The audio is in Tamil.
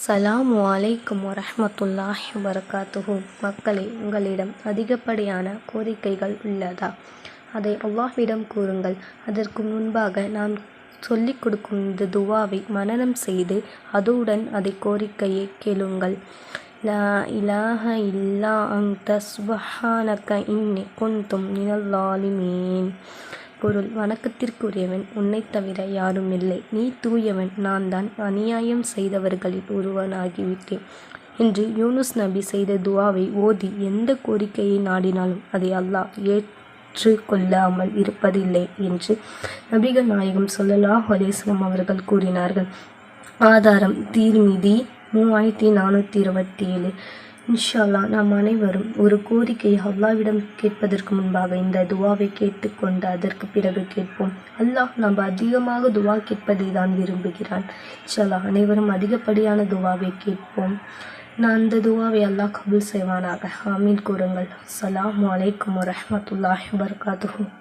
ஸலாமு அலைக்கும் வரஹ்மத்துல்லாஹி வபரகாத்துஹு. மக்களே, உங்களிடம் அதிகப்படியான கோரிக்கைகள் உள்ளதா? அதை அல்லாஹ்விடம் கூறுங்கள். அதற்கு முன்பாக நாம் சொல்லிக் கொடுக்கும் இந்த துவாவை மனனம் செய்து அதோடன் அதை கோரிக்கையை கேளுங்கள். லா இலாஹ இல்லா அன்த சுப்ஹானக இன்னி குன்து மினல் ஸாலிமீன். பொருள்: வணக்கத்திற்குரியவன் உன்னைத் தவிர யாரும் இல்லை, நீ தூயவன், நான் தான் அநியாயம் செய்தவர்களில் ஒருவனாகிவிட்டேன் என்று யூனுஸ் நபி செய்த துவாவை ஓதி எந்த கோரிக்கையை நாடினாலும் அதை அல்லாஹ் ஏற்றுக்கொள்ளாமல் இருப்பதில்லை என்று நபிகள் நாயகம் ஸல்லல்லாஹு அலைஹி வஸல்லம் அவர்கள் கூறினார்கள். ஆதாரம்: திர்மிதி 3427. இன்ஷா அல்லாஹ் நாம் அனைவரும் ஒரு கோரிக்கையை அல்லாஹ்விடம் கேட்பதற்கு முன்பாக இந்த துவாவை கேட்டுக்கொண்டு அதற்கு பிறகு கேட்போம். அல்லாஹ் நாம் அதிகமாக துவா கேட்பதை தான் விரும்புகிறான். இன்ஷா அல்லாஹ் அனைவரும் அதிகப்படியான துவாவை கேட்போம். அந்த துவாவை அல்லாஹ் கபூல் செய்வானாக. ஆமீன் கூறுங்கள். ஸலாமு அலைக்கும் வரஹ்மத்துல்லாஹி வபரகாத்துஹு.